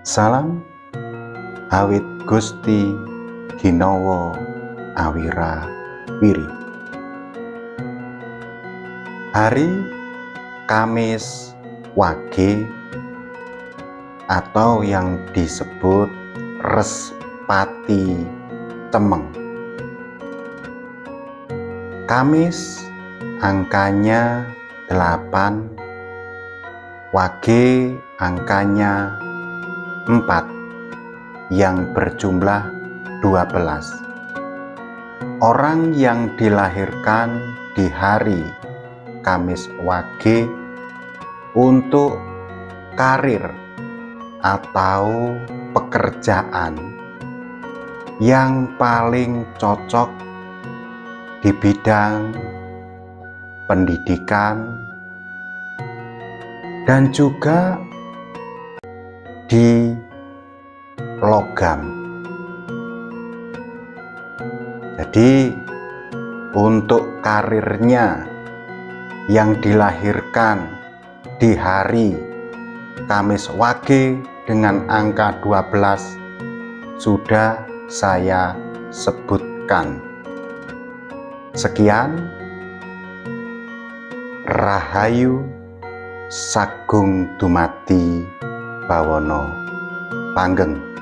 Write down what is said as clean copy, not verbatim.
Salam awit Gusti Ginowo Awira Wiri. Hari Kamis Wage atau yang disebut Respati Cemeng. Kamis angkanya 8, Wage angkanya 4 yang berjumlah 12. Orang yang dilahirkan di hari Kamis Wage untuk karir atau pekerjaan yang paling cocok di bidang pendidikan dan juga di logam. Jadi untuk karirnya yang dilahirkan di hari Kamis Wage dengan angka 12 sudah saya sebutkan. Sekian, Rahayu Sagung Dumadi Bawono Panggeng.